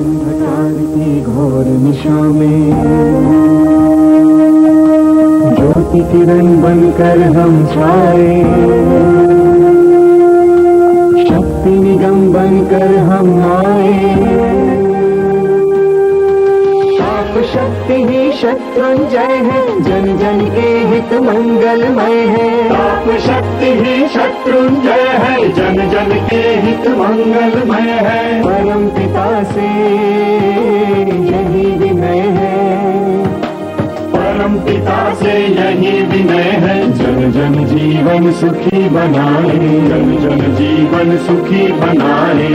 अंधकार की घोर निशा में ज्योति किरण बनकर हम छाए, शक्ति निगम बनकर हम आए। आप शक्ति ही शत्रुंजय है, जन जन के हित मंगलमय है। आप शक्ति ही शत्रुंजय है, जन जन के हित मंगलमय है। परम पिता से यही विनय है, परम पिता से यही विनय है। जन जन जीवन सुखी बनाए, जन जन जीवन सुखी बनाए।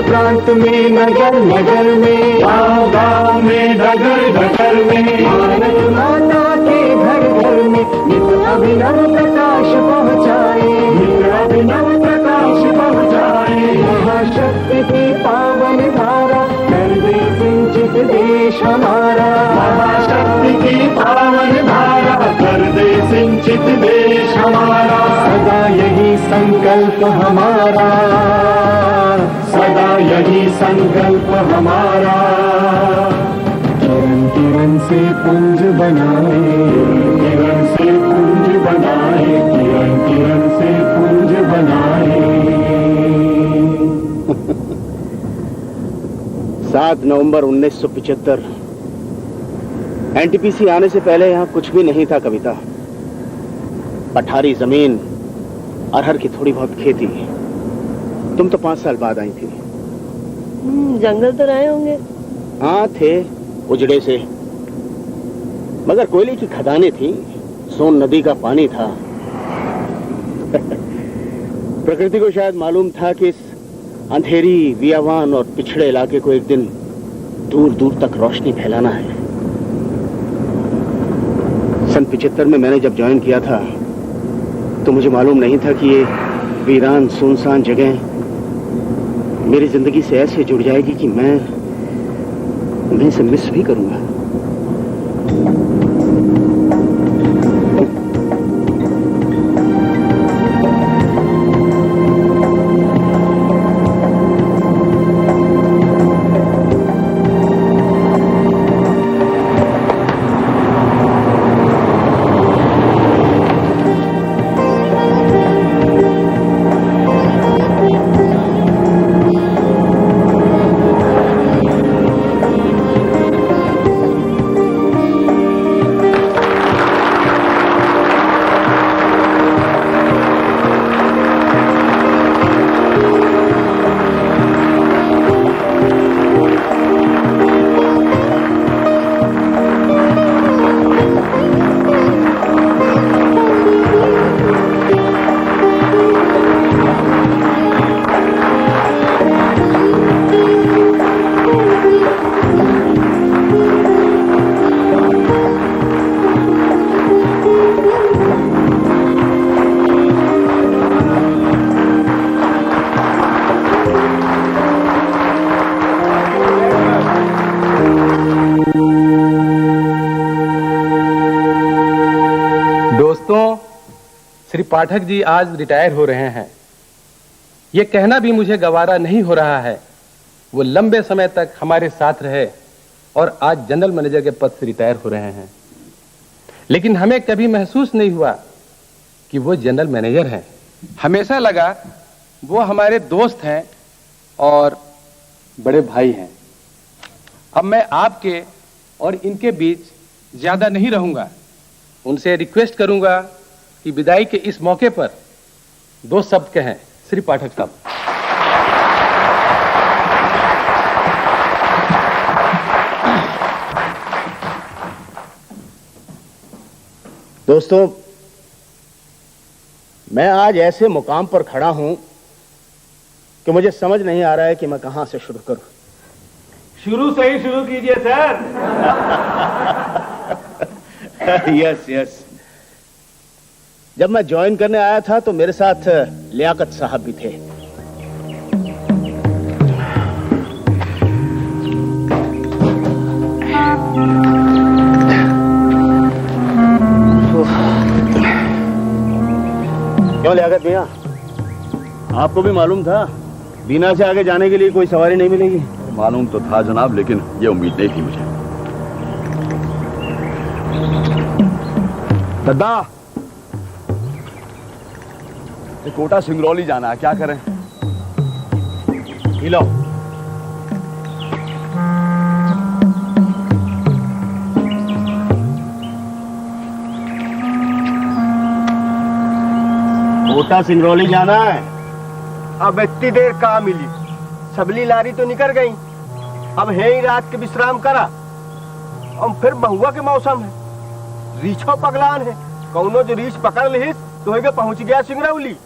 प्रांत में नगर नगर में, गाँव गाँव में, डगर डगर में, भारत माता के घर घर में नित अभिनव प्रकाश पहुँचाए, नित अभिनव प्रकाश पहुँचाए। महाशक्ति की पावन धारा कर दे सिंचित देश हमारा। महाशक्ति की पावन धारा कर दे सिंचित देश हमारा। सदा यही संकल्प हमारा, सदा यही संकल्प हमारा। किरण किरण से पुंज बनाए, किरण से पुंज बनाए, किरण किरण से पुंज बनाए। 7 नवंबर 1975। एनटीपीसी आने से पहले यहाँ कुछ भी नहीं था कविता। पठारी जमीन, अरहर की थोड़ी बहुत खेती। तुम तो 5 साल बाद आई थी। जंगल तो रहे होंगे। हाँ थे, उजड़े से, मगर कोयले की खदानें थी, सोन नदी का पानी था। प्रकृति को शायद मालूम था कि इस अंधेरी, वियावान और पिछड़े इलाके को एक दिन दूर दूर तक रोशनी फैलाना है। सन 75 में मैंने जब ज्वाइन किया था तो मुझे मालूम नहीं था कि ये वीरान सुनसान जगह मेरी जिंदगी से ऐसे जुड़ जाएगी कि मैं इसे मिस भी करूंगा। श्री पाठक जी आज रिटायर हो रहे हैं। ये कहना भी मुझे गवारा नहीं हो रहा है, वो लंबे समय तक हमारे साथ रहे और आज जनरल मैनेजर के पद से रिटायर हो रहे हैं। लेकिन हमें कभी महसूस नहीं हुआ कि वो जनरल मैनेजर हैं। हमेशा लगा वो हमारे दोस्त हैं और बड़े भाई हैं। अब मैं आपके और इनके बीच ज्यादा नहीं रहूंगा। उनसे रिक्वेस्ट करूंगा कि विदाई के इस मौके पर 2 शब्द कहें। श्री पाठक साहब। दोस्तों, मैं आज ऐसे मुकाम पर खड़ा हूं कि मुझे समझ नहीं आ रहा है कि मैं कहां से शुरू करूं। शुरू से ही शुरू कीजिए सर। Yes yes. जब मैं ज्वाइन करने आया था तो मेरे साथ लियाकत साहब भी थे। क्यों लियाकत भैया, आपको भी मालूम था बीना से आगे जाने के लिए कोई सवारी नहीं मिलेगी? मालूम तो था जनाब, लेकिन ये उम्मीद नहीं थी मुझे। दादा, कोटा सिंगरौली जाना है, क्या करें? लो कोटा सिंगरौली जाना है। अब इतनी देर कहाँ मिली, सबली लारी तो निकल गई। अब है ही रात के विश्राम करा, और फिर बहुआ के मौसम है, रीछो पगलान है। कौनो जो रीछ पकड़ ली तो है पहुंच गया सिंगरौली।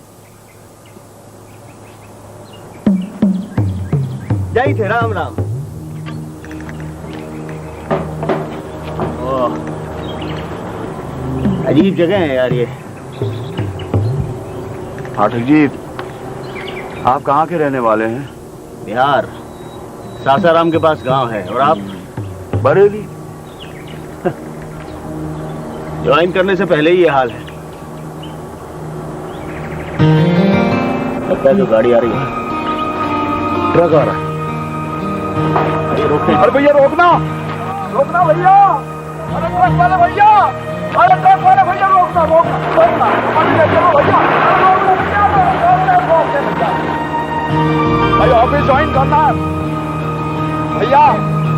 जय थे, राम राम। अजीब जगह है यार ये। पाठक जी, आप कहाँ के रहने वाले हैं? बिहार, सासाराम के पास गांव है। और आप? बरेली। ज्वाइन करने से पहले ही ये हाल है। लगता है जो गाड़ी आ रही है, ट्रक आ रहा है। अरे भैया रोकना, रोकना भैया, अरे ट्रक वाले भैया, अरे ट्रक वाले भैया रोकना, रोकना, रोकना, चलो भैया, भाई ऑफिस ज्वाइन करना है भैया,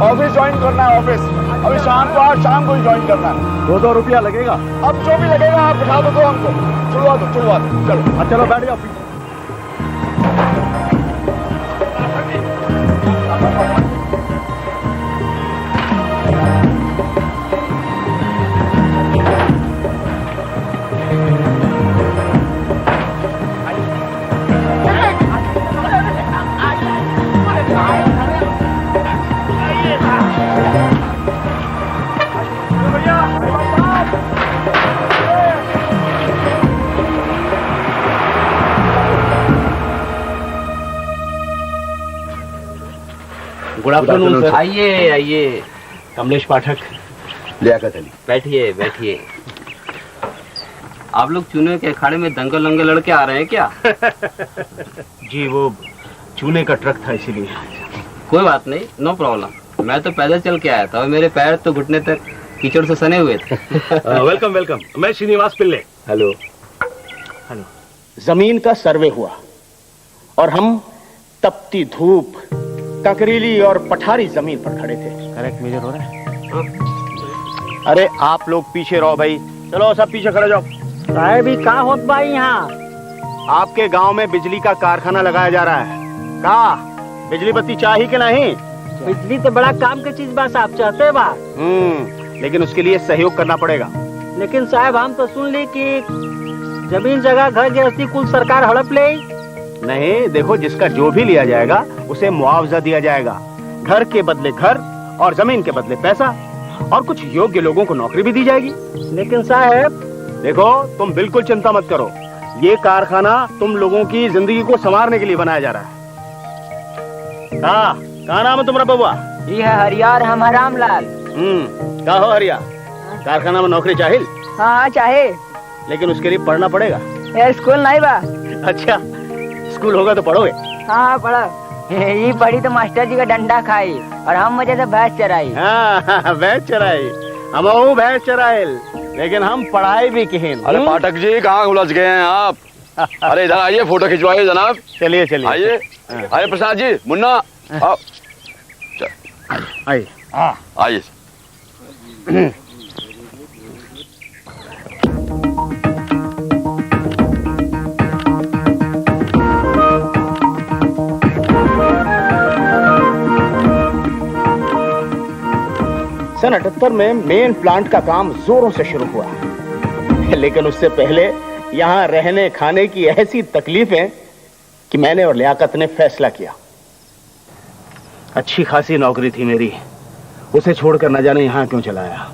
ऑफिस ज्वाइन करना है, ऑफिस अभी शाम को, आज शाम को ही ज्वाइन करना है। 200 रुपया लगेगा। अब जो भी लगेगा आप बिठा दो हमको, चलवा दो, चलवा दो, चलो चलो बैठ जाओ। Good afternoon sir. आइए आइए, कमलेश पाठक। लियाकत अली। बैठिए बैठिए। आप लोग चूने के अखाड़े में दंगल लंगल लड़के आ रहे हैं क्या? जी वो चूने का ट्रक था इसीलिए। कोई बात नहीं, नो प्रॉब्लम। मैं तो पैदल चल के आया था और मेरे पैर तो घुटने तक कीचड़ से सने हुए थे। वेलकम वेलकम, मैं श्रीनिवास पिल्ले। हेलो। हेलो। जमीन का सर्वे हुआ और हम तपती धूप, ककरीली और पठारी जमीन पर खड़े थे। करेक्ट मेजर हो रहा है? अरे आप लोग पीछे रहो भाई, चलो सब पीछे खड़े जाओ। साहब भी कहाँ होत भाई यहाँ? आपके गांव में बिजली का कारखाना लगाया जा रहा है। कहा बिजली बत्ती चाहिए कि नहीं? बिजली तो बड़ा काम की चीज बा साहब, चाहते बा। लेकिन उसके लिए सहयोग करना पड़ेगा। लेकिन साहब हम तो सुन ली कि जमीन जगह घर गृहस्थी कुल सरकार हड़प ले। नहीं, देखो जिसका जो भी लिया जाएगा उसे मुआवजा दिया जाएगा। घर के बदले घर और जमीन के बदले पैसा, और कुछ योग्य लोगों को नौकरी भी दी जाएगी। लेकिन साहब देखो तुम बिल्कुल चिंता मत करो, ये कारखाना तुम लोगों की जिंदगी को संवारने के लिए बनाया जा रहा है। कहाँ नाम है तुम्हारा बबुआ? ये है हरियार, हम रामलाल। कहा हो हरिया, कारखाना में नौकरी चाहिए? हाँ चाहे, लेकिन उसके लिए पढ़ना पड़ेगा। स्कूल नहीं बा। अच्छा, स्कूल होगा तो पढ़ोगे? हाँ पढ़ा। ये पढ़ी तो मास्टर जी का डंडा खाई और हम मजे से भैंस चराई। हाँ भैंस चराई, हम भैंस चराइल, लेकिन हम पढ़ाई भी कहें। अरे पाठक जी, कहाँ उलझ गए हैं आप? अरे इधर आइए, फोटो खिंचवाइए जनाब। चलिए चलिए आइए, आइए प्रसाद जी, मुन्ना आओ। आइए। आइए। सन 78 में मेन प्लांट का काम जोरों से शुरू हुआ, लेकिन उससे पहले यहाँ रहने खाने की ऐसी तकलीफें कि मैंने और लियाकत ने फैसला किया। अच्छी खासी नौकरी थी मेरी, उसे छोड़कर न जाने यहाँ क्यों चला आया।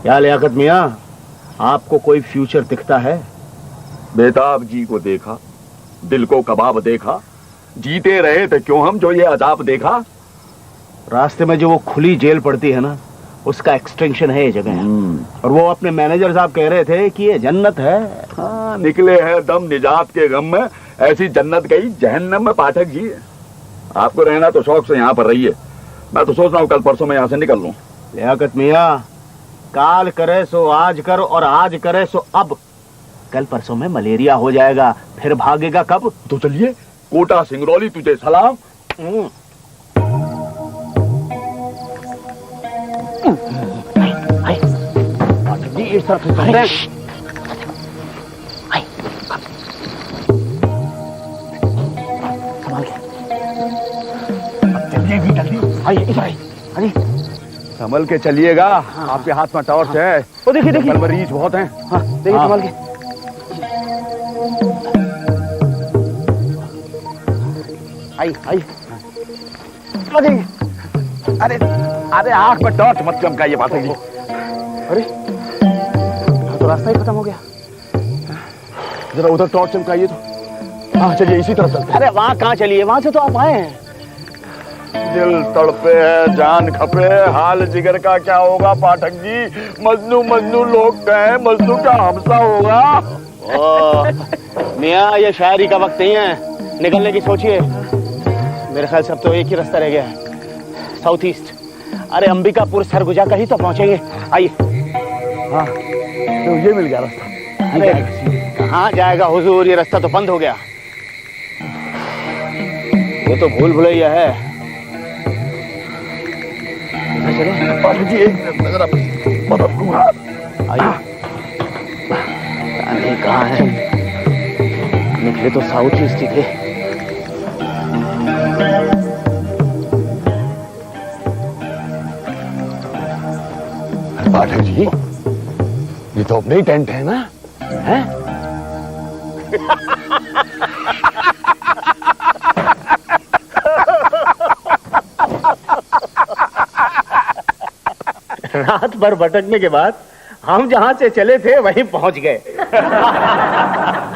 क्या लियाकत मियाँ, आपको कोई फ्यूचर दिखता है? बेताब जी को देखा, दिल को कबाब देखा, जीते रहे थे क्यों हम जो ये अजाब देखा। रास्ते में जो वो खुली जेल पड़ती है ना, उसका एक्सटेंशन है ये जगह। और वो अपने मैनेजर साहब कह रहे थे कि ये जन्नत है। हाँ, निकले हैं दम निजात के गम में, ऐसी जन्नत गई जहन्नम में पाठक जी। आपको रहना तो शौक से यहाँ पर रहिए। मैं तो सोच रहा हूँ कल परसों में यहाँ से निकल लूँ। लियाकत मियाँ, काल करे सो आज कर और आज करे सो अब। कल परसों में मलेरिया हो जाएगा, फिर भागेगा कब? तो चलिए, कोटा सिंगरौली तुझे सलाम। पाठक जी इस तरफ से चलते हैं। संभल के चलिएगा। आपके हाथ में टॉर्च है। वो देखिए देखिए, रीछ बहुत हैं। हाँ देखिए संभल के। आई आई, अरे अरे आंख में टॉर्च मत चमकाइए पाठक जी। अरे तो रास्ता ही खत्म हो गया। जरा उधर टॉर्च चमकाइए तो। हाँ चलिए इसी तरफ चलते हैं। अरे वहाँ कहाँ चलिए, वहाँ से तो आप आए हैं। दिल तड़पे है, जान खपे, हाल जिगर का क्या होगा पाठक जी। मजनू मजनू लोग कहें, मजनू का हमसा होगा। मियाँ ये शायरी का वक्त नहीं है, निकलने की सोचिए। मेरे ख्याल से अब तो एक ही रास्ता रह गया है, साउथ ईस्ट। अरे अंबिकापुर सरगुजा का ही तो पहुंचेंगे। आइए। हाँ तो ये मिल गया रास्ता। अरे कहाँ जाएगा हुजूर, ये रास्ता तो बंद हो गया। ये तो भूल भुलैया है। पाठक जी एक नजर मदद दूंगा। आइए। नहीं कहाँ है, निकले तो साउथ ईस्ट ही थे। पाठक जी ये तो अपने ही टेंट है ना? हैं? रात भर भटकने के बाद हम जहां से चले थे वहीं पहुंच गए।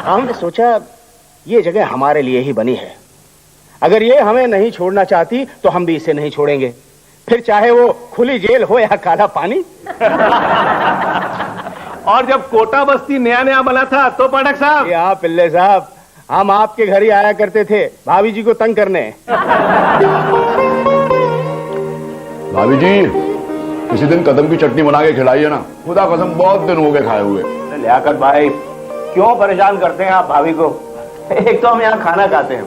हमने सोचा ये जगह हमारे लिए ही बनी है। अगर ये हमें नहीं छोड़ना चाहती तो हम भी इसे नहीं छोड़ेंगे, फिर चाहे वो खुली जेल हो या काला पानी। और जब कोटा बस्ती नया नया बना था तो पाठक साहब, हाँ पिल्ले साहब, हम आपके घर ही आया करते थे भाभी जी को तंग करने। भाभी जी किसी दिन कदम की चटनी बना के खिलाइए ना, खुदा कसम बहुत दिन हो गए खाए हुए। लियाकत भाई क्यों परेशान करते हैं आप भाभी को? एक तो हम यहाँ खाना खाते हैं,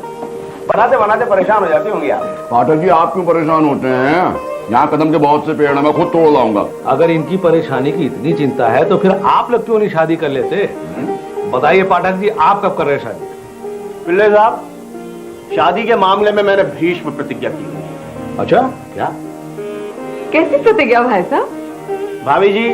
बनाते बनाते परेशान हो जाती होंगी आप। पाठक जी आप क्यों परेशान होते हैं? यहाँ कदम के बहुत से पेड़ हैं, मैं खुद तोड़ लाऊंगा। अगर इनकी परेशानी की इतनी चिंता है तो फिर आप लोग क्यों नहीं शादी कर लेते? बताइए पाठक जी, आप कब कर रहे हैं शादी? पिल्ले साहब, शादी के मामले में मैंने भीष्म प्रतिज्ञा की। अच्छा क्या? कैसी प्रतिज्ञा भाई साहब? भाभी जी,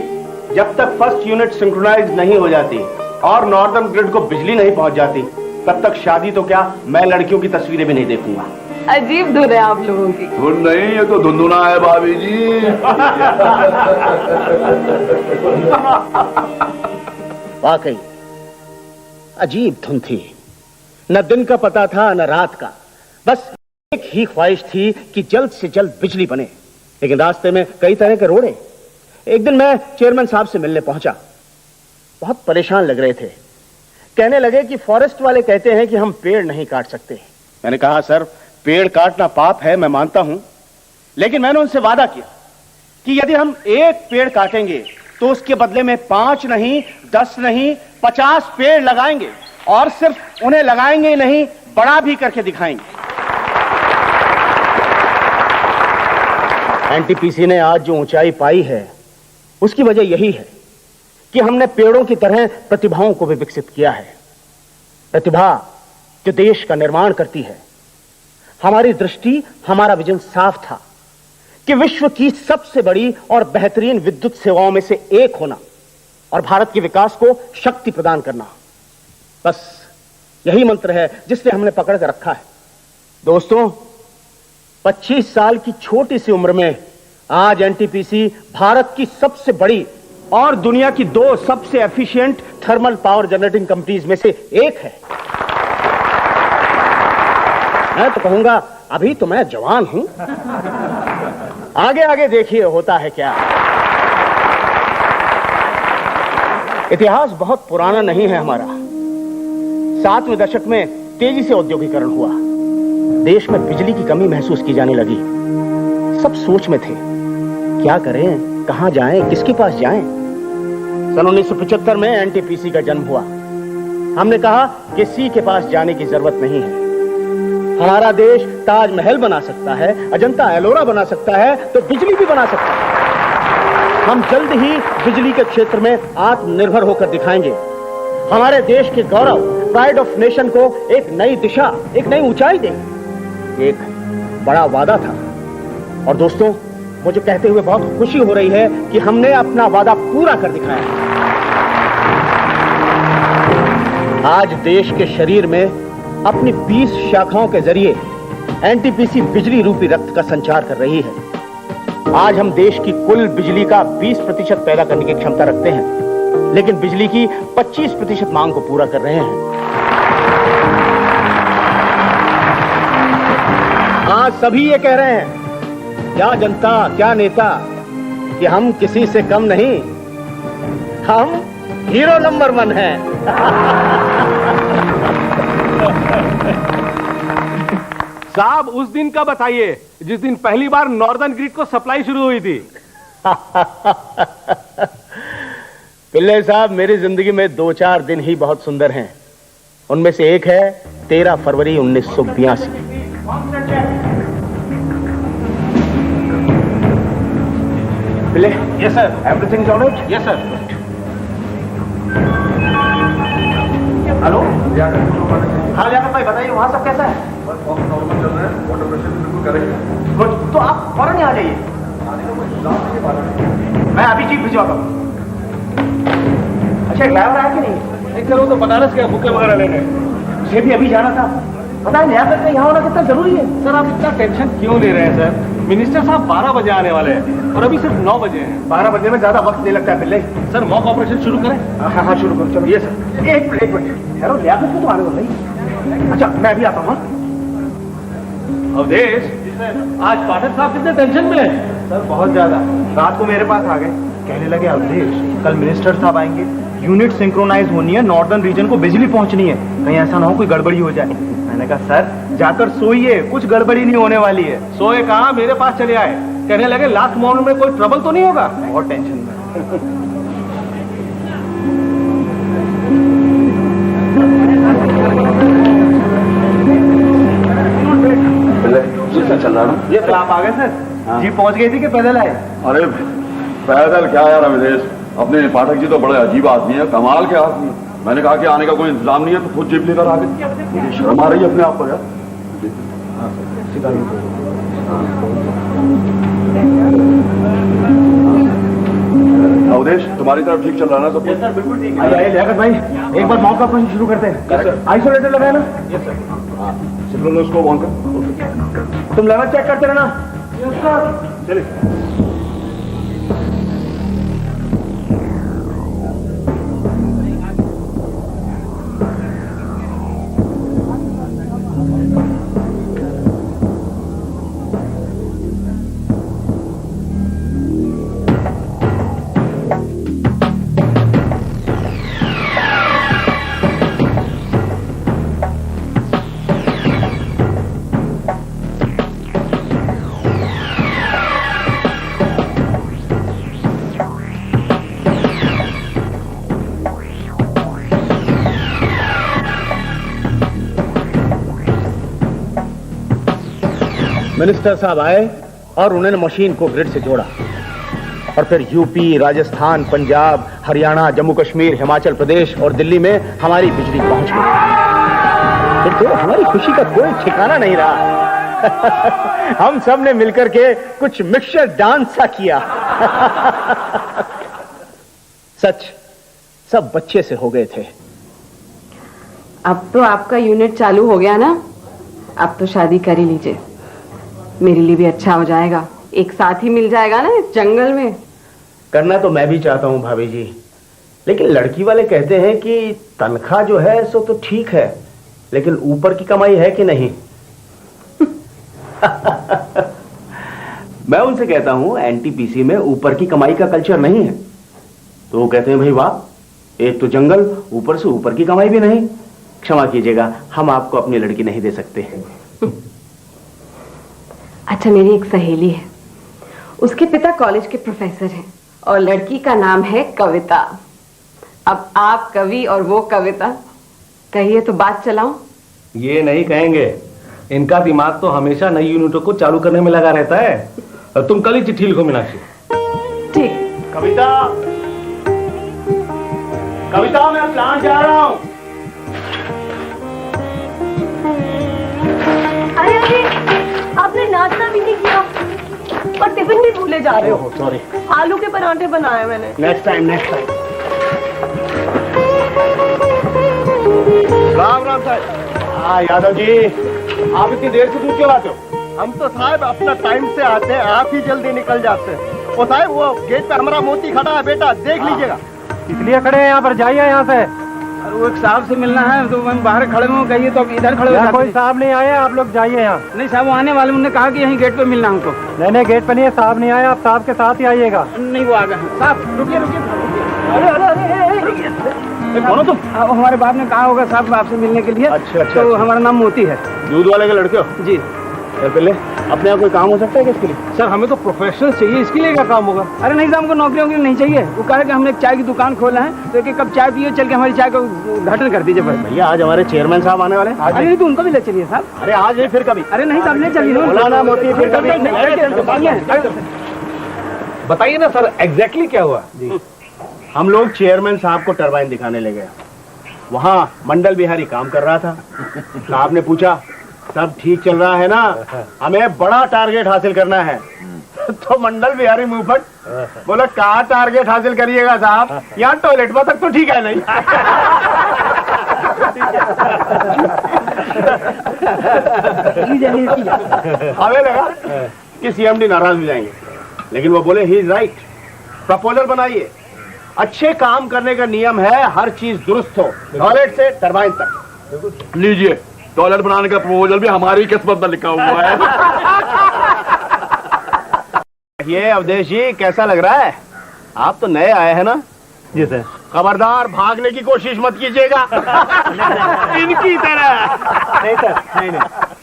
जब तक फर्स्ट यूनिट सिंक्रोनाइज नहीं हो जाती और नॉर्दर्न ग्रिड को बिजली नहीं पहुंच जाती, तब तक शादी तो क्या, मैं लड़कियों की तस्वीरें भी नहीं देखूंगा। अजीब धुन है आप लोगों की। धुन नहीं, ये तो धुंधुना है भाभी जी। वाकई अजीब धुन थी, न दिन का पता था न रात का, बस एक ही ख्वाहिश थी कि जल्द से जल्द बिजली बने। लेकिन रास्ते में कई तरह के रोड़े। एक दिन मैं चेयरमैन साहब से मिलने पहुंचा, बहुत परेशान लग रहे थे। कहने लगे कि फॉरेस्ट वाले कहते हैं कि हम पेड़ नहीं काट सकते। मैंने कहा सर, पेड़ काटना पाप है, मैं मानता हूं, लेकिन मैंने उनसे वादा किया कि यदि हम एक पेड़ काटेंगे तो उसके बदले में 5 नहीं, 10 नहीं, 50 पेड़ लगाएंगे, और सिर्फ उन्हें लगाएंगे ही नहीं, बड़ा भी करके दिखाएंगे। एनटीपीसी ने आज जो ऊंचाई पाई है उसकी वजह यही है कि हमने पेड़ों की तरह प्रतिभाओं को भी विकसित किया है। प्रतिभा जो देश का निर्माण करती है। हमारी दृष्टि, हमारा विजन साफ था कि विश्व की सबसे बड़ी और बेहतरीन विद्युत सेवाओं में से एक होना और भारत के विकास को शक्ति प्रदान करना। बस यही मंत्र है जिसने हमने पकड़ कर रखा है। दोस्तों, 25 साल की छोटी सी उम्र में आज एनटीपीसी भारत की सबसे बड़ी और दुनिया की 2 सबसे efficient thermal power generating companies में से एक है। मैं तो कहूंगा अभी तो मैं जवान हूं, आगे आगे देखिए होता है क्या। इतिहास बहुत पुराना नहीं है हमारा। 7वें दशक में तेजी से औद्योगिकरण हुआ, देश में बिजली की कमी महसूस की जाने लगी। सब सोच में थे, क्या करें, कहां जाएं, किसके पास जाएं। सन 1975 में एनटीपीसी का जन्म हुआ। हमने कहा किसी के पास जाने की जरूरत नहीं है। हमारा देश ताजमहल बना सकता है, अजंता एलोरा बना सकता है, तो बिजली भी बना सकता है। हम जल्द ही बिजली के क्षेत्र में आत्मनिर्भर होकर दिखाएंगे। हमारे देश के गौरव, प्राइड ऑफ नेशन को एक नई दिशा, एक नई ऊंचाई देंगे। एक बड़ा वादा था और दोस्तों, मुझे कहते हुए बहुत खुशी हो रही है कि हमने अपना वादा पूरा कर दिखाया। आज देश के शरीर में अपनी 20 शाखाओं के जरिए एनटीपीसी बिजली रूपी रक्त का संचार कर रही है। आज हम देश की कुल बिजली का 20% पैदा करने की क्षमता रखते हैं, लेकिन बिजली की 25% मांग को पूरा कर रहे हैं। आज सभी ये कह रहे हैं, क्या जनता, क्या नेता, कि हम किसी से कम नहीं, हम हीरो नंबर 1 हैं। साहब, उस दिन का बताइए जिस दिन पहली बार नॉर्दर्न ग्रिड को सप्लाई शुरू हुई थी। पिल्ले साहब, मेरी जिंदगी में 2-4 दिन ही बहुत सुंदर हैं। उनमें से एक है 13 फरवरी 1982। Pillai, yes sir, everything is alright? Yes sir. Hello, हाँ लियाकत भाई, बताइए वहाँ सब कैसा है? नॉर्मल चल रहा है, वाटर प्रेशर बिल्कुल करेक्ट। गुड, तो आप फौरन यहाँ आ जाइए। मैं अभी चीफ भिजवाता हूँ। अच्छा, ड्राइवर आया कि नहीं? एक सर, वो तो बनारस गया बुके वगैरह लेने। मुझे भी अभी जाना था। पता है लियाकत में यहाँ होना कितना जरूरी है। सर, आप इतना टेंशन क्यों ले रहे हैं सर? मिनिस्टर साहब 12 बजे आने वाले हैं और अभी सिर्फ 9 बजे हैं। 12 बजे में ज्यादा वक्त नहीं लगता है पिल्ले। सर, मॉक ऑपरेशन शुरू करें? हाँ हाँ, शुरू करो। चलो, ये सर, एक मिनट। हेलो, लियाकत को तो आने वाला ही। अच्छा, मैं अभी आता हूँ। अवधेश, आज पाठक साहब कितने टेंशन में हैं? सर बहुत ज्यादा। रात को मेरे पास आ गए, कहने लगे अवधेश कल मिनिस्टर साहब आएंगे, यूनिट सिंक्रोनाइज होनी है, नॉर्दर्न रीजन को बिजली पहुंचनी है, कहीं ऐसा ना हो कोई गड़बड़ी हो जाए। मैंने कहा सर जाकर सोइए, कुछ गड़बड़ी नहीं होने वाली है। सोए कहाँ, मेरे पास चले आए। कहने लगे लास्ट मोमेंट में कोई ट्रबल तो नहीं होगा? बहुत टेंशन में। चल रहा है। ये आप आ गए सर? जी पहुंच गई थी कि पैदल आए? अरे पैदल क्या यार अवधेश, अपने पाठक जी तो बड़े अजीब आदमी है, कमाल के आदमी है। मैंने कहा कि आने का कोई इंतजाम नहीं है तो खुद जीप लेकर आ गए। मुझे शर्म आ रही है अपने आप पर यार। अवधेश, तुम्हारी तरफ ठीक चल रहा है ना सब कुछ? सर बिल्कुल ठीक है। लियाकत भाई, एक बार मॉक ऑपरेशन शुरू करते हैं। आइसोलेटर लगाए ना? Yes sir. उसको वहां कर। तुम लेवल चेक करते रहना। चलिए। मिनिस्टर साहब आए और उन्होंने मशीन को ग्रिड से जोड़ा और फिर यूपी, राजस्थान, पंजाब, हरियाणा, जम्मू कश्मीर, हिमाचल प्रदेश और दिल्ली में हमारी बिजली पहुंच गई। फिर तो हमारी खुशी का कोई ठिकाना नहीं रहा। हम सब ने मिलकर के कुछ मिक्सचर डांस सा किया। सच, सब बच्चे से हो गए थे। अब तो आपका यूनिट चालू हो गया ना, अब तो शादी कर ही लीजिए, मेरे लिए भी अच्छा हो जाएगा, एक साथ ही मिल जाएगा ना इस जंगल में। करना तो मैं भी चाहता हूं भाभी जी, लेकिन लड़की वाले कहते हैं कि तनख्वाह जो है सो तो ठीक है, लेकिन ऊपर की कमाई है कि नहीं। मैं उनसे कहता हूं एनटीपीसी में ऊपर की कमाई का कल्चर नहीं है, तो वो कहते हैं भाई वाह, एक तो जंगल, ऊपर से ऊपर की कमाई भी नहीं, क्षमा कीजिएगा, हम आपको अपनी लड़की नहीं दे सकते। अच्छा, मेरी एक सहेली है, उसके पिता कॉलेज के प्रोफेसर हैं और लड़की का नाम है कविता। अब आप कवि और वो कविता, कहिए तो बात चलाऊं? ये नहीं कहेंगे, इनका दिमाग तो हमेशा नई यूनिटों को चालू करने में लगा रहता है। और तुम कल ही चिट्ठी लिखो मीनाक्षी। ठीक। कविता, कविता, मैं प्लांट जा रहा हूँ। अरे आपने नाश्ता भी नहीं किया और टिफिन भी भूले जा रहे हो। सॉरी। आलू के पराठे बनाए मैंने। Next time, next time. Ram Ram साहब। हाँ यादव जी, आप इतनी देर से दूर क्यों आते हो? हम तो साहब अपना टाइम से आते हैं, आप ही जल्दी निकल जाते हैं। वो साहब वो गेट पे हमारा मोती खड़ा है, बेटा देख लीजिएगा। इसलिए खड़े हैं यहाँ पर, जाइए यहाँ से। अरे वो एक साहब से मिलना है तो हम बाहर खड़े हुए, कहिए तो इधर खड़े हो। कोई साहब नहीं आए, आप लोग जाइए यहाँ। नहीं साहब, वो आने वाले, उन्होंने कहा कि यहीं गेट पे मिलना हमको। नहीं, गेट पे नहीं है, साहब नहीं आए, आप साहब के साथ ही आइएगा। नहीं, वो आ गए साहब। रुकिए रुकिए। अरे अरे अरे, कौन हो तुम? हमारे बाप ने कहा होगा साहब आपसे मिलने के लिए। अच्छा अच्छा। तो हमारा नाम मोती है। दूध वाले के लड़के हो? जी। पहले अपने यहाँ कोई काम हो सकता है किसके लिए? सर हमें तो प्रोफेशनल चाहिए, इसके लिए क्या काम होगा? अरे नहीं साहब, हमको नौकरी वोकरी नहीं चाहिए। वो कहा कि हमने एक चाय की दुकान खोला है, तो एक कप चाय पियो, चल के हमारी चाय का उद्घाटन कर दीजिए। भैया आज हमारे चेयरमैन साहब आने वाले हैं। अरे नहीं, तो उनको भी ले चलिए साहब। अरे आज नहीं, फिर कभी? अरे नहीं साहब, ले चलिए। बोला ना मोती, फिर कभी? बताइए ना सर, एग्जैक्टली क्या हुआ? जी, हम लोग चेयरमैन साहब को टरबाइन दिखाने ले गए। वहाँ मंडल बिहारी काम कर रहा था। साहब ने पूछा, सब ठीक चल रहा है ना? हमें बड़ा टारगेट हासिल करना है। तो मंडल बिहारी मुंह फट बोला, कहाँ टारगेट हासिल करिएगा साहब, यहाँ टॉयलेट पर तक तो ठीक है नहीं। हमें लगा कि सीएमडी नाराज हो जाएंगे, लेकिन वो बोले ही इज राइट, प्रपोजल बनाइए। अच्छे काम करने का नियम है, हर चीज दुरुस्त हो, टॉयलेट से टरबाइन तक। लीजिए, टॉयलेट बनाने का प्रपोजल भी हमारी किस्मत में लिखा हुआ है। ये अवधेश जी, कैसा लग रहा है? आप तो नए आए हैं ना? जी सर। खबरदार भागने की कोशिश मत कीजिएगा इनकी तरह। नहीं सर, नहीं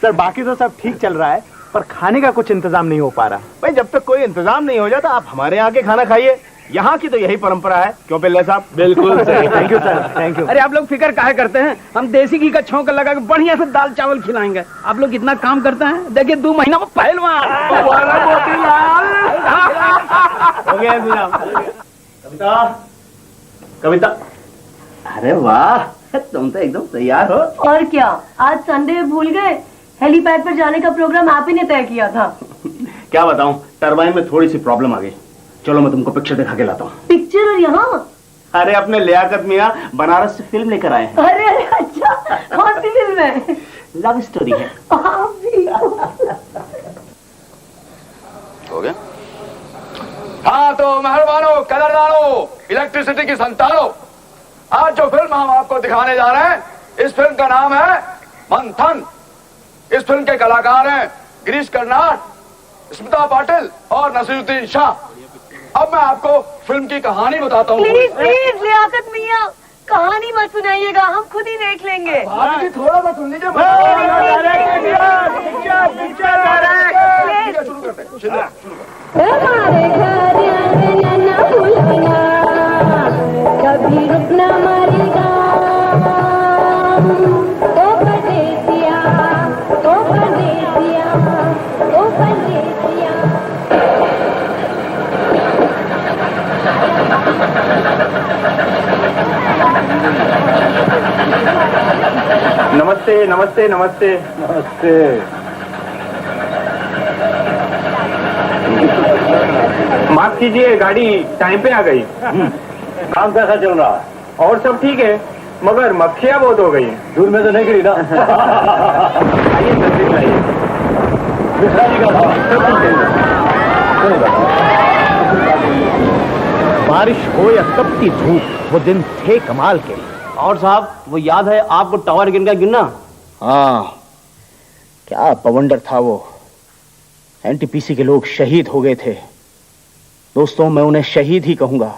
सर, बाकी तो सब ठीक चल रहा है, पर खाने का कुछ इंतजाम नहीं हो पा रहा। भाई जब तक कोई इंतजाम नहीं हो जाता, आप हमारे यहाँ के खाना खाइए। यहाँ की तो यही परंपरा है, क्यों पिल्ले साहब? बिल्कुल सही। Thank you sir, thank you. अरे आप लोग फिक्र काहे करते हैं, हम देसी घी का छौंका लगा के बढ़िया से दाल चावल खिलाएंगे। आप लोग इतना काम करते हैं, देखिए 2 महीना में पहलवान। हो गया इंतजाम। कविता, कविता, अरे वाह, तुम तो एकदम तैयार हो। और क्या, आज संडे भूल गए? हेलीपैड पर जाने का प्रोग्राम आप ही ने तय किया था। क्या बताऊं, टरबाइन में थोड़ी सी प्रॉब्लम आ गई। चलो मैं तुमको पिक्चर दिखा के लाता हूँ। पिक्चर? और यहाँ? अरे अपने लियाकत मियाँ बनारस से फिल्म लेकर आए हैं। अरे अरे, अच्छा, कौन सी फिल्म है? लव स्टोरी है। आप भी। हो गया? हाँ तो मेहरबानो, कदरदानो, इलेक्ट्रिसिटी की संतानों, आज जो फिल्म हम आपको दिखाने जा रहे हैं, इस फिल्म का नाम है मंथन। इस फिल्म के कलाकार हैं गिरीश कर्नाड, स्मिता पाटिल और नसीरुद्दीन शाह। अब मैं आपको फिल्म की कहानी बताता हूँ। प्लीज प्लीज लियाकत मियाँ, कहानी मत सुनाइएगा, हम खुद ही देख लेंगे। थोड़ा सा सुन लीजिए। शुरू करते हैं। हमारे घर आना भूलना, कभी रुकना मरेगा। ओ परदेसिया, ओ परदेसिया, ओ परदेसिया। नमस्ते नमस्ते नमस्ते नमस्ते। माफ कीजिए, गाड़ी टाइम पे आ गई। काम कैसा चल रहा है? और सब ठीक है, मगर मक्खियाँ बहुत हो गई। दूर में तो नहीं गिरी ना? आइए तस्वीर लाइए। मिश्रा जी का बारिश हो या तपती धूप, वो दिन थे कमाल के। और साहब, वो याद है आपको टावर गिरना? हाँ, क्या पवंडर था वो। एनटीपीसी के लोग शहीद हो गए थे। दोस्तों, मैं उन्हें शहीद ही कहूंगा,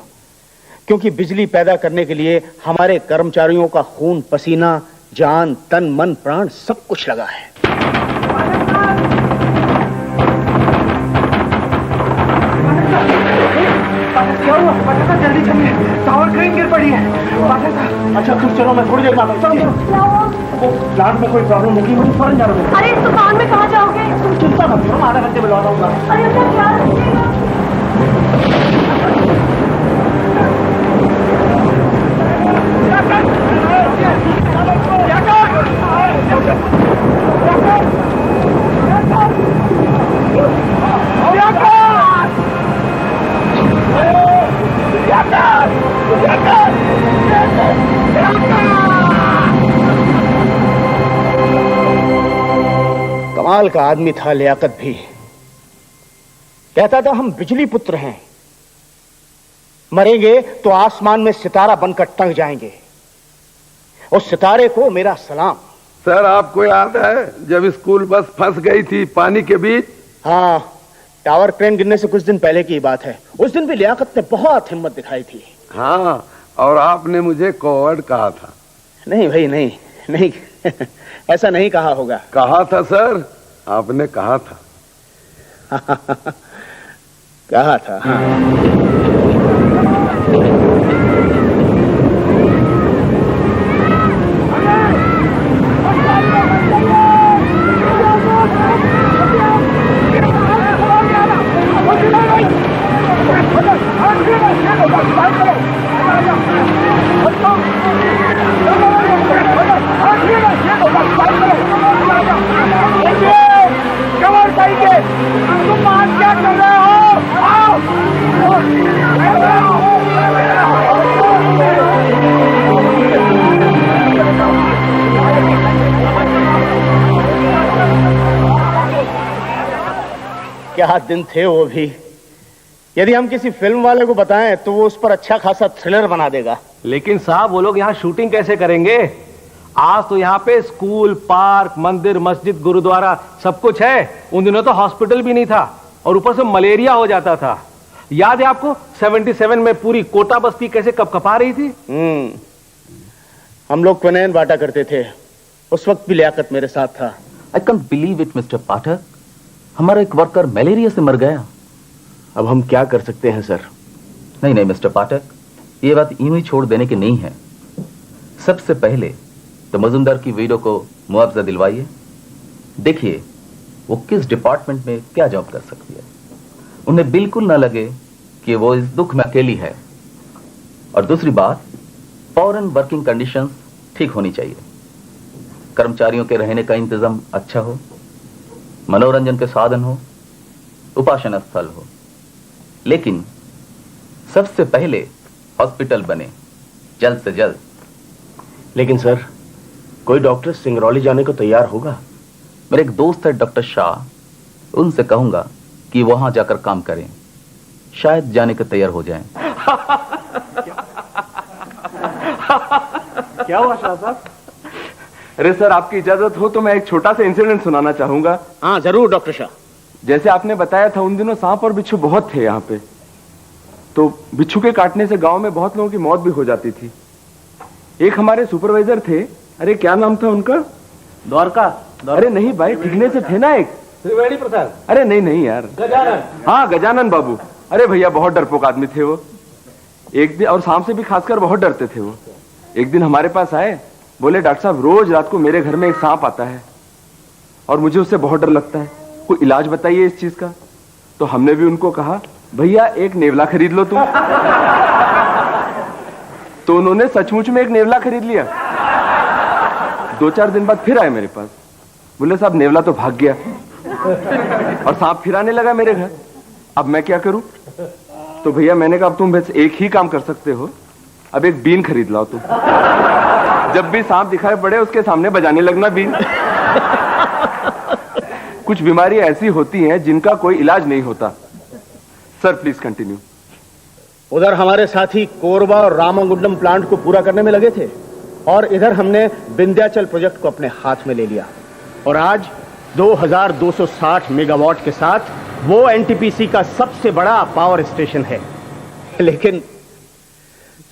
क्योंकि बिजली पैदा करने के लिए हमारे कर्मचारियों का खून पसीना जान, तन, मन, प्राण सब कुछ लगा है। क्या हुआ? पाठक जल्दी चलिए, टावर क्रेन गिर पड़ी है। पाठक अच्छा तुम चलो, मैं थोड़ी देर में आता हूँ। चलो वो प्लांट में कोई प्रॉब्लम होगी, मुझे फौरन जाना होगा। अरे इस दुकान में कहाँ जाओगे? तुम चिंता मत करो, आधा घंटे में लौट आऊंगा। अरे अपना ख्याल रखिएगा। कमाल का आदमी था लियाकत भी। कहता था हम बिजली पुत्र हैं, मरेंगे तो आसमान में सितारा बनकर टंग जाएंगे। उस सितारे को मेरा सलाम। सर आपको याद है जब स्कूल बस फंस गई थी पानी के बीच? हाँ, टावर क्रेन गिरने से कुछ दिन पहले की बात है। उस दिन भी लियाकत ने बहुत हिम्मत दिखाई थी। हाँ, और आपने मुझे कॉवर्ड कहा था। नहीं भाई, नहीं नहीं ऐसा नहीं कहा होगा। कहा था सर, आपने कहा था। कहा था, हाँ। क्या दिन थे वो भी। यदि हम किसी फिल्म वाले को बताएं तो वो उस पर अच्छा खासा थ्रिलर बना देगा। लेकिन साहब वो लोग यहाँ शूटिंग कैसे करेंगे? आज तो यहाँ पे स्कूल, पार्क, मंदिर, मस्जिद, गुरुद्वारा सब कुछ है। उन दिनों तो हॉस्पिटल भी नहीं था और ऊपर से मलेरिया हो जाता था। याद है आपको 77 में पूरी कोटा बस्ती कैसे कपकपा रही थी? हम लोग क्विनैन बांटा करते थे। उस वक्त भी लियाकत मेरे साथ था। I can't believe it mister Pathak, हमारा एक वर्कर मलेरिया से मर गया। अब हम क्या कर सकते हैं सर? नहीं नहीं मिस्टर पाठक, ये बात यूं ही छोड़ देने की नहीं है। सबसे पहले तो मजुमदार की विडो को मुआवजा दिलवाइए। देखिए वो किस डिपार्टमेंट में क्या जॉब कर सकती है। उन्हें बिल्कुल ना लगे कि वो इस दुख में अकेली है। और दूसरी बात, फॉरेन वर्किंग कंडीशंस ठीक होनी चाहिए। कर्मचारियों के रहने का इंतजाम अच्छा हो, मनोरंजन के साधन हो, उपासना स्थल हो। लेकिन सबसे पहले हॉस्पिटल बने जल्द से जल्द। लेकिन सर, कोई डॉक्टर सिंगरौली जाने को तैयार होगा? मेरे एक दोस्त है डॉक्टर शाह, उनसे कहूंगा कि वहां जाकर काम करें, शायद जाने को तैयार हो जाएं। क्या हुआ शाह साहब? अरे सर, आपकी इजाजत हो तो मैं एक छोटा सा इंसिडेंट सुनाना चाहूंगा। हाँ जरूर डॉक्टर शाह। जैसे आपने बताया था उन दिनों सांप और बिच्छू बहुत थे यहाँ पे, तो बिच्छू के काटने से गांव में बहुत लोगों की मौत भी हो जाती थी। एक हमारे सुपरवाइजर थे, अरे क्या नाम था उनका? द्वारका। अरे नहीं भाई, ठिकने से थे ना एक त्रिवेणी प्रसाद। अरे नहीं नहीं यार, गजानन। हाँ गजानन बाबू। अरे भैया बहुत डरपोक आदमी थे वो। एक दिन, और सांप से भी खासकर बहुत डरते थे वो। एक दिन हमारे पास आए, बोले डॉक्टर साहब रोज रात को मेरे घर में एक सांप आता है और मुझे उससे बहुत डर लगता है, कोई इलाज बताइए इस चीज का। तो हमने भी उनको कहा भैया एक नेवला खरीद लो तुम। तो उन्होंने सचमुच में एक नेवला खरीद लिया। 2-4 दिन बाद फिर आए मेरे पास, बोले साहब नेवला तो भाग गया और सांप फिर आने लगा मेरे घर, अब मैं क्या करूं? तो भैया मैंने कहा अब तुम बस एक ही काम कर सकते हो, अब एक बीन खरीद लाओ तुम। जब भी सांप दिखाई पड़े उसके सामने बजाने लगना बीन। कुछ बीमारियां ऐसी होती हैं जिनका कोई इलाज नहीं होता। Sir please continue. उधर हमारे साथी कोरबा और रामागुंडम प्लांट को पूरा करने में लगे थे और इधर हमने विंध्याचल प्रोजेक्ट को अपने हाथ में ले लिया और आज 2260 मेगावाट के साथ वो एनटीपीसी का सबसे बड़ा पावर स्टेशन है। लेकिन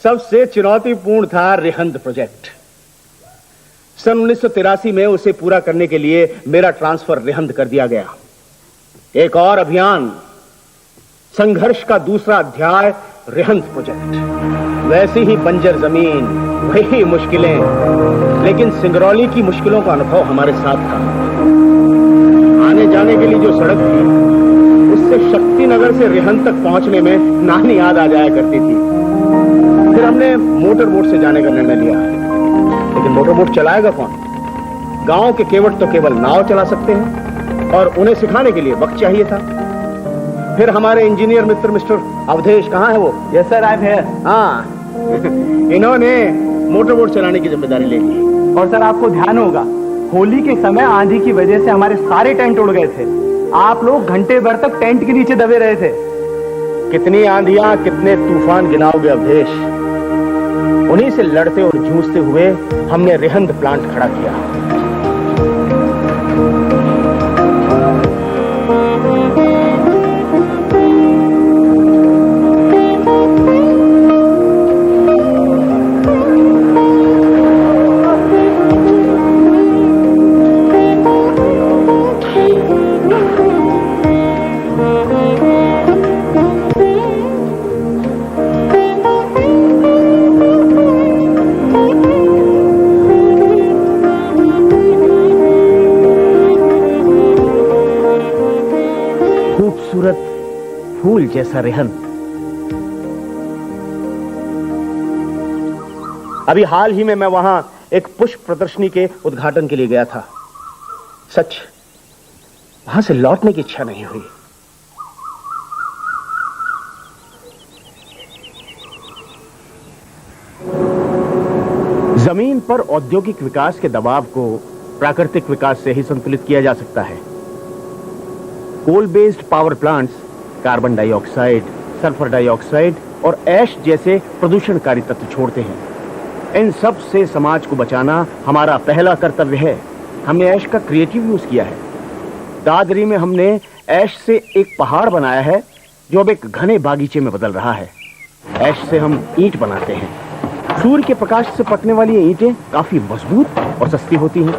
सबसे चुनौतीपूर्ण था रिहंद प्रोजेक्ट। सन 1983 में उसे पूरा करने के लिए मेरा ट्रांसफर रिहंद कर दिया गया। एक और अभियान, संघर्ष का दूसरा अध्याय, रिहंद प्रोजेक्ट। वैसी ही बंजर जमीन, वही मुश्किलें, लेकिन सिंगरौली की मुश्किलों का अनुभव हमारे साथ था। आने जाने के लिए जो सड़क थी, उससे शक्तिनगर से रिहंद तक पहुंचने में नानी याद आ जाया करती थी। फिर हमने मोटर बोट से जाने का निर्णय लिया, लेकिन मोटर बोट चलाएगा कौन? गांव के केवट तो केवल नाव चला सकते हैं, और उन्हें सिखाने के लिए वक्त चाहिए था। फिर हमारे इंजीनियर मित्र मिस्टर अवधेश, कहाँ है वो? Yes sir, I am here. हाँ, इन्होंने मोटर बोट चलाने की जिम्मेदारी ले ली। और सर, आपको ध्यान होगा, होली के समय आंधी की वजह से हमारे सारे टेंट उड़ गए थे। आप लोग घंटे भर तक टेंट के नीचे दबे रहे थे। कितनी आंधियां, कितने तूफान गिनाओगे अवधेश। उन्हीं से लड़ते और जूझते हुए हमने रिहंद प्लांट खड़ा किया। फूल जैसा रिहंद। अभी हाल ही में मैं वहां एक पुष्प प्रदर्शनी के उद्घाटन के लिए गया था। सच, वहां से लौटने की इच्छा नहीं हुई। जमीन पर औद्योगिक विकास के दबाव को प्राकृतिक विकास से ही संतुलित किया जा सकता है। Coal based power plants carbon dioxide, sulphur dioxide और ऐश जैसे प्रदूषणकारी तत्व छोड़ते हैं। इन सब से समाज को बचाना हमारा पहला कर्तव्य है। हमने ऐश का क्रिएटिव यूज किया है। दादरी में हमने ऐश से एक पहाड़ बनाया है जो अब एक घने बागीचे में बदल रहा है। ऐश से हम ईंट बनाते हैं। सूर्य के प्रकाश से पकने वाली ये ईंटें काफी मजबूत और सस्ती होती हैं,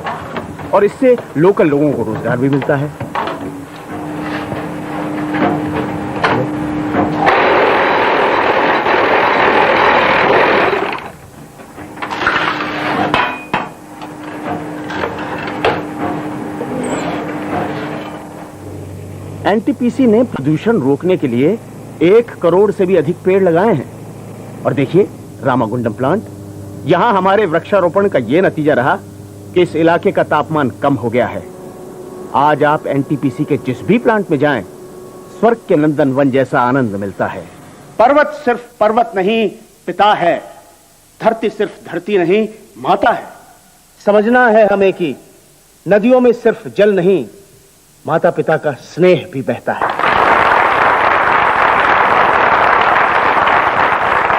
और इससे लोकल लोगों को रोजगार भी मिलता है। एनटीपीसी ने प्रदूषण रोकने के लिए 1 करोड़ से भी अधिक पेड़ लगाए हैं। और देखिए रामागुंडम प्लांट, यहां हमारे वृक्षारोपण का यह नतीजा रहा कि इस इलाके का तापमान कम हो गया है। आज आप एनटीपीसी के जिस भी प्लांट में जाएं, स्वर्ग के नंदन वन जैसा आनंद मिलता है। पर्वत सिर्फ पर्वत नहीं, पिता है। धरती सिर्फ धरती नहीं, माता है। समझना है हमें कि नदियों में सिर्फ जल नहीं, माता पिता का स्नेह भी बहता है।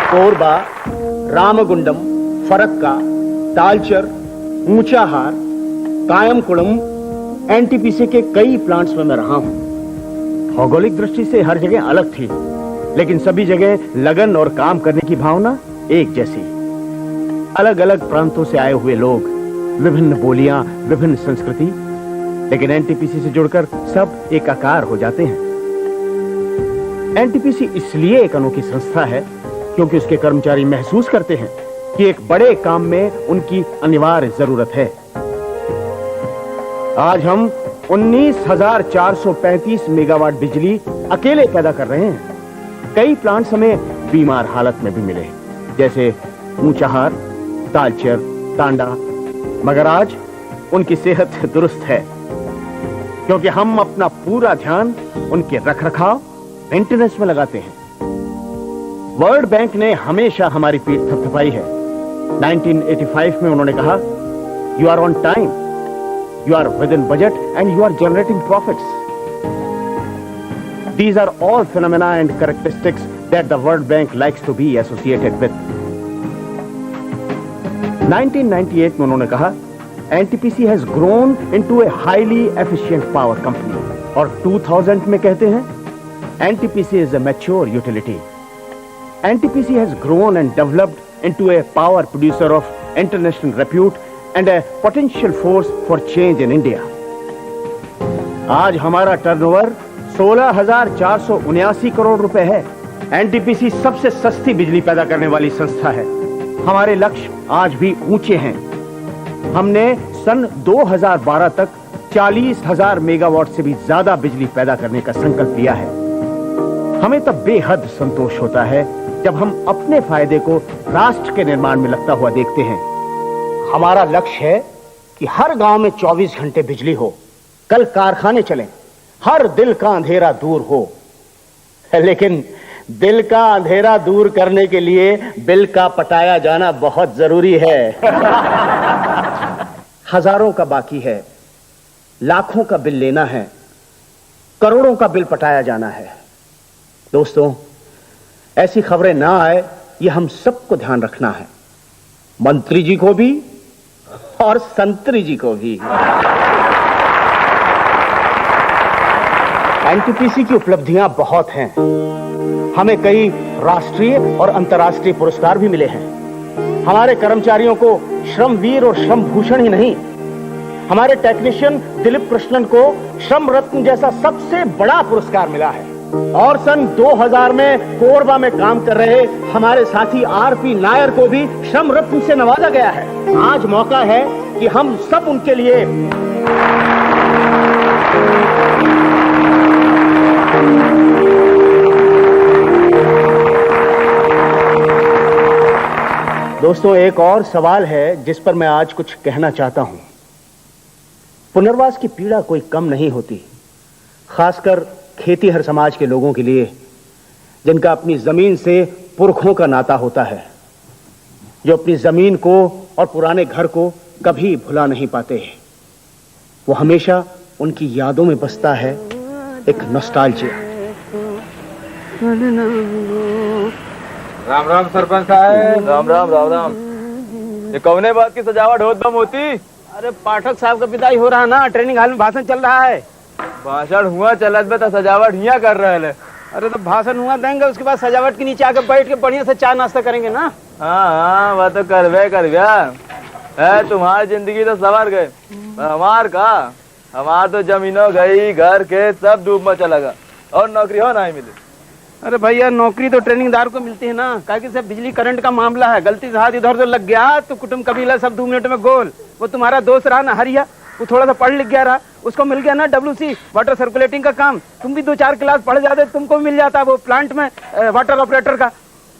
कोरबा, रामगुंडम, फरक्का, तालचर, ऊंचाहार, कायमकुड़म, एनटीपीसी के कई प्लांट्स में मैं रहा हूं। भौगोलिक दृष्टि से हर जगह अलग थी, लेकिन सभी जगह लगन और काम करने की भावना एक जैसी। अलग अलग प्रांतों से आए हुए लोग, विभिन्न बोलियां, विभिन्न संस्कृति, लेकिन एनटीपीसी से जुड़कर सब एकाकार हो जाते हैं। एनटीपीसी इसलिए एक अनोखी संस्था है क्योंकि उसके कर्मचारी महसूस करते हैं कि एक बड़े काम में उनकी अनिवार्य जरूरत है। आज हम 19,435 मेगावाट बिजली अकेले पैदा कर रहे हैं। कई प्लांट्स हमें बीमार हालत में भी मिले, जैसे ऊंचाहार, तालचर, टांडा, मगर आज उनकी सेहत दुरुस्त है क्योंकि हम अपना पूरा ध्यान उनके रखरखाव, मेंटेनेंस में लगाते हैं। वर्ल्ड बैंक ने हमेशा हमारी पीठ थपथपाई है। 1985 में उन्होंने कहा, you are on time, you are within budget and you are generating profits. These are all phenomena and characteristics that the World Bank likes to be associated with. 1998 में उन्होंने कहा, NTPC has grown into a highly efficient power company. और 2000 में कहते हैं, NTPC is a mature utility. NTPC has grown and developed into a power producer of international repute and a potential force for change in India. आज हमारा turnover 16,479 crore रुपए है। NTPC सबसे सस्ती बिजली पैदा करने वाली संस्था है। हमारे लक्ष्य आज भी ऊंचे हैं। हमने सन 2012 तक 40,000 मेगावाट से भी ज्यादा बिजली पैदा करने का संकल्प लिया है। हमें तब बेहद संतोष होता है जब हम अपने फायदे को राष्ट्र के निर्माण में लगता हुआ देखते हैं। हमारा लक्ष्य है कि हर गांव में 24 घंटे बिजली हो, कल कारखाने चलें, हर दिल का अंधेरा दूर हो। लेकिन दिल का अंधेरा दूर करने के लिए बिल का पटाया जाना बहुत जरूरी है। हजारों का बाकी है, लाखों का बिल लेना है, करोड़ों का बिल पटाया जाना है। दोस्तों, ऐसी खबरें ना आए, ये हम सबको ध्यान रखना है, मंत्री जी को भी और संतरी जी को भी। एनटीपीसी की उपलब्धियां बहुत हैं। हमें कई राष्ट्रीय और अंतर्राष्ट्रीय पुरस्कार भी मिले हैं। हमारे कर्मचारियों को श्रमवीर और श्रम भूषण ही नहीं, हमारे टेक्नीशियन दिलीप कृष्णन को श्रम रत्न जैसा सबसे बड़ा पुरस्कार मिला है। और सन 2000 में कोरबा में काम कर रहे हमारे साथी आरपी नायर को भी श्रम रत्न से नवाजा गया है। आज मौका है कि हम सब उनके लिए दोस्तों, एक और सवाल है जिस पर मैं आज कुछ कहना चाहता हूं। पुनर्वास की पीड़ा कोई कम नहीं होती, खासकर खेतीहर समाज के लोगों के लिए, जिनका अपनी जमीन से पुरखों का नाता होता है, जो अपनी जमीन को और पुराने घर को कभी भुला नहीं पाते। वो हमेशा उनकी यादों में बसता है एक नॉस्टैल्जिया। राम राम सरपंच साहब। राम राम राम राम। ये कौने बात की सजावट होत बम होती? अरे पाठक साहब का विदाई हो रहा ना, ट्रेनिंग हॉल में भाषण चल रहा है। भाषण हुआ चलत में तो सजावट हिया कर रहे हैं। अरे तो भाषण हुआ देंगे, उसके बाद सजावट के नीचे आकर बैठ के बढ़िया से चाय नाश्ता करेंगे ना। हाँ हाँ, वह तो करवे है। तुम्हारी जिंदगी तो सवर गए, हमार का, हमार तो जमीनों गई, घर के सब डूब में चला गया और नौकरी हो नहीं मिली। अरे भैया, नौकरी तो ट्रेनिंगदार को मिलती है ना, क्या सब बिजली करंट का मामला है, गलती से हाथ इधर से लग गया तो कुटुंब कबीला सब 2 मिनट में गोल। वो तुम्हारा दोस्त रहा ना हरिया, वो थोड़ा सा पढ़ लिख गया रहा, उसको मिल गया ना WC वाटर सर्कुलेटिंग का काम। तुम भी 2-4 क्लास पढ़ जाते, तुमको मिल जाता वो प्लांट में वाटर ऑपरेटर का।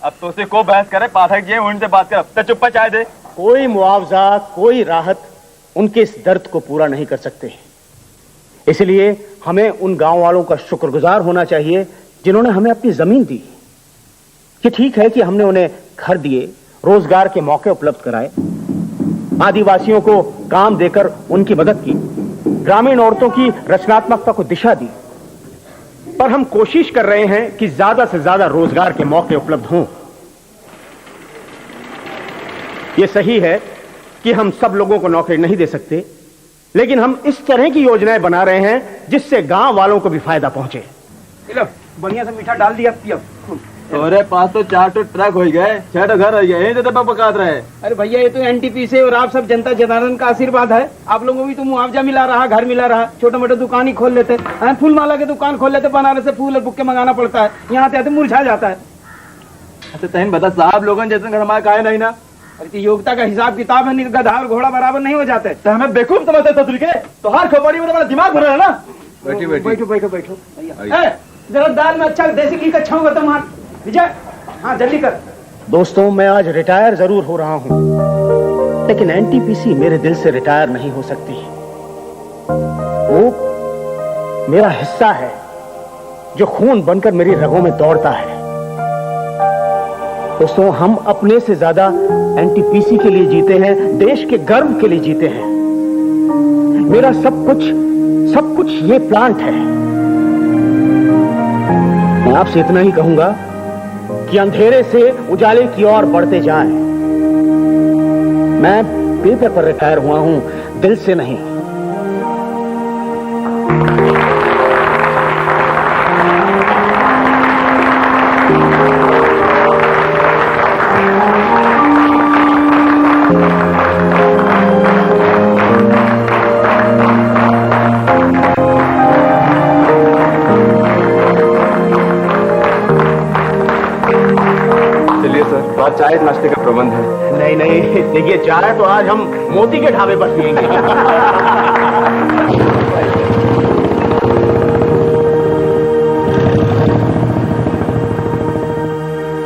अब तो उसे को बहस करे, पाठक जी उनसे बात कर, तो चुप्पा चाय दे। कोई मुआवजा, कोई राहत उनके इस दर्द को पूरा नहीं कर सकते। इसलिए हमें उन गांव वालों का शुक्रगुजार होना चाहिए जिन्होंने हमें अपनी जमीन दी। कि ठीक है कि हमने उन्हें घर दिए, रोजगार के मौके उपलब्ध कराए, आदिवासियों को काम देकर उनकी मदद की, ग्रामीण औरतों की रचनात्मकता को दिशा दी, पर हम कोशिश कर रहे हैं कि ज्यादा से ज्यादा रोजगार के मौके उपलब्ध हों। यह सही है कि हम सब लोगों को नौकरी नहीं दे सकते, लेकिन हम इस तरह की योजनाएं बना रहे हैं जिससे गांव वालों को भी फायदा पहुंचे। बढ़िया से मीठा डाल दिया, पियो। तोरे पास तो 4 ट्रक हो गए, 6 घर हो गए, यही तो पकात रहे। अरे भैया, ये तो एनटीपीसी और आप सब जनता जनार्दन का आशीर्वाद है। आप लोगों को भी तो मुआवजा मिला रहा, घर मिला रहा, छोटे मोटे दुकान ही खोल लेते, फूल माला की दुकान खोल लेते, बनारस से फूल और बुक्के मंगाना पड़ता है, यहाँ आते मुरझा जाता है। अच्छा तहन बता साहब, लोगों जैसे घर हमारे काहे नहीं ना? अरे योग्यता का हिसाब किताब है, गधा और घोड़ा बराबर नहीं हो जाते। तो हमें बेवकूफ समझते तो हर खोपड़ी में तो दिमाग भरा है ना। बैठो बैठो बैठो बैठो जरा दाल में अच्छा देसी घी का छाऊंगा तुम्हार विजय। हाँ जल्दी कर। दोस्तों, मैं आज रिटायर जरूर हो रहा हूं, लेकिन एनटीपीसी मेरे दिल से रिटायर नहीं हो सकती। वो मेरा हिस्सा है जो खून बनकर मेरी रगों में दौड़ता है। दोस्तों, हम अपने से ज्यादा एनटीपीसी के लिए जीते हैं, देश के गर्व के लिए जीते हैं। मेरा सब कुछ ये प्लांट है। मैं आपसे इतना ही कहूंगा कि अंधेरे से उजाले की ओर बढ़ते जाएं। मैं पेपर पर रिटायर हुआ हूं, दिल से नहीं। देखिए चाय तो आज हम मोती के ढाबे पर पिएंगे।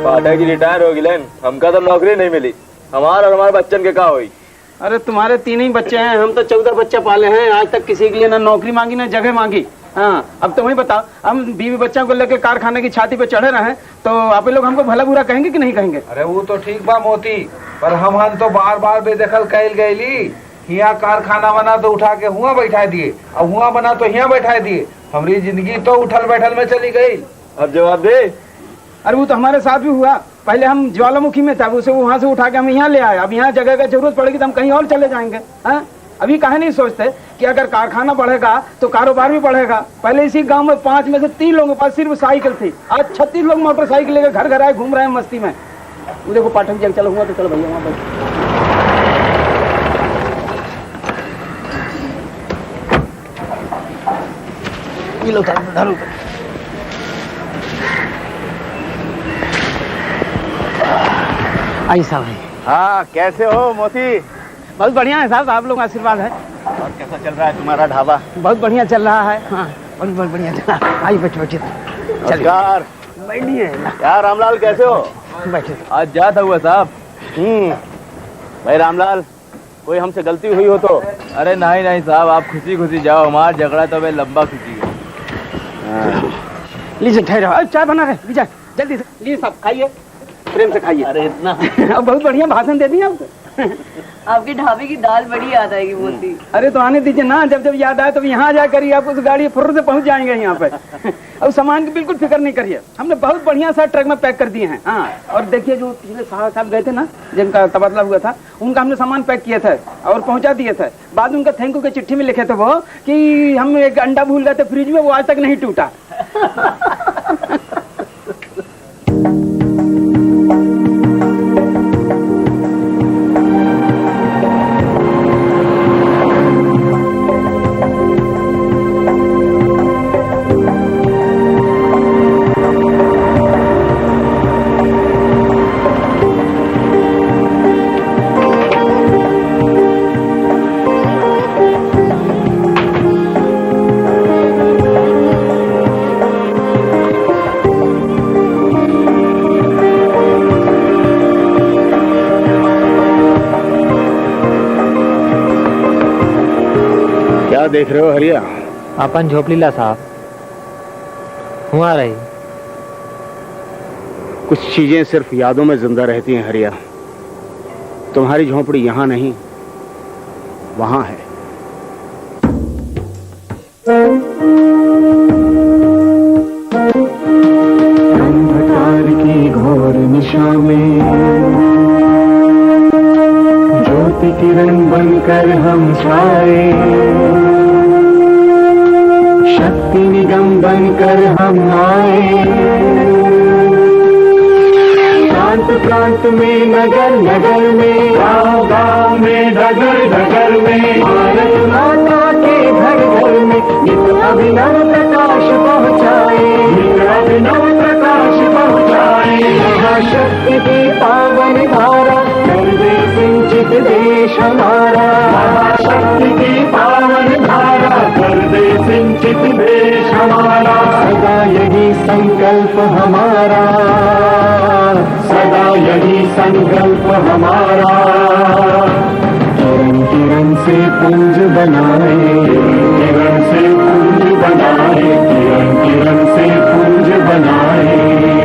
पाठक जी रिटायर हो गए, हमका तो नौकरी नहीं मिली, हमारे और हमारे बच्चन के का हुई। अरे तुम्हारे 3 ही बच्चे हैं, हम तो 14 बच्चे पाले हैं, आज तक किसी के लिए ना नौकरी मांगी ना जगह मांगी। हाँ, अब तुम ही बताओ, हम बीवी बच्चों को लेकर कारखाने की छाती पे चढ़े रहे तो आप लोग हमको भला बुरा कहेंगे कि नहीं कहेंगे? अरे वो तो ठीक बा मोती, पर हम तो बार बार बेदखल कैल गईली। यहाँ कारखाना बना तो उठा के हुआ बैठा दिए, अब हुआ बना तो यहाँ बैठा दिए। हमारी जिंदगी तो उठल बैठल में चली गई। अब जवाब दे। अरे वो तो हमारे साथ भी हुआ, पहले हम ज्वालामुखी में था, उसे वहां से उठा के हम यहाँ ले आए, अब यहाँ जगह का जरूरत पड़ेगी तो हम कहीं और चले जाएंगे। हाँ, अभी कहा नहीं सोचते कि अगर कारखाना बढ़ेगा तो कारोबार भी बढ़ेगा। पहले इसी गांव में 5 में से 3 लोगों के पास सिर्फ साइकिल थी, आज 36 लोग मोटरसाइकिल लेकर घर घर आए घूम रहे हैं मस्ती में। वो देखो पाठक जी, चलो हुआ तो चलो भैया वहां पर। ये लो धरो। आई साहब। हाँ, कैसे हो मोती? बहुत बढ़िया है साहब, आप लोग का आशीर्वाद है। और कैसा चल रहा है तुम्हारा ढाबा? बहुत बढ़िया चल रहा है। हाँ, बहुत बढ़िया चल रहा है। आइए बैठो बैठिए। नमस्कार। बैठिए यार रामलाल, कैसे हो? बैठिए। आज जाता हुआ साहब। भाई रामलाल, कोई हमसे गलती हुई हो तो? अरे नहीं नहीं साहब, आप खुशी खुशी जाओ, हमारा झगड़ा तो भाई लंबा खींची गया। लीजिए ठहरो, चाय बना रहे, लीजिए जल्दी से लीजिए साहब, खाइए प्रेम से खाइए। अरे इतना अब बहुत बढ़िया भाषण दे दिए आपको। आपके ढाबे की दाल बड़ी याद आएगी मोती। अरे तो आने दीजिए ना, जब जब याद आए तब यहाँ जा करिए, आप उस गाड़ी फुर्र से पहुंच जाएंगे यहाँ पे। अब सामान की बिल्कुल फिक्र नहीं करिए, हमने बहुत बढ़िया सा ट्रक में पैक कर दिए हैं। हाँ, और देखिए जो पिछले साहब गए थे ना, जिनका तबादला हुआ था, उनका हमने सामान पैक किए थे और पहुंचा दिए थे। बाद में उनका थैंक यू की चिट्ठी में लिखे थे वो कि हम एक अंडा भूल गए थे फ्रिज में, वो आज तक नहीं टूटा। देख रहे हो हरिया? अपन झोपड़ीला साहब हुआ रही। कुछ चीजें सिर्फ यादों में जिंदा रहती हैं हरिया। तुम्हारी झोपड़ी यहाँ नहीं, वहां है। अंधकार की घोर निशा में ज्योति किरण बनकर हम छाए, शक्ति निगम बनकर हम आए। प्रांत प्रांत में नगर नगर में, गांव गांव में, डगर डगर में, भारत माता के घर घर में नित अभिनव प्रकाश पहुँचाए, नित अभिनव प्रकाश पहुँचाए। महाशक्ति की पावन धारा कर दे सिंचित देश हमारा, महाशक्ति की पावन धारा कर दे सिंचित देश हमारा। सदा यही संकल्प हमारा, सदा यही संकल्प हमारा। किरण किरण से पुंज बनाए, किरण से पुंज बनाए, किरण किरण से पुंज बनाए।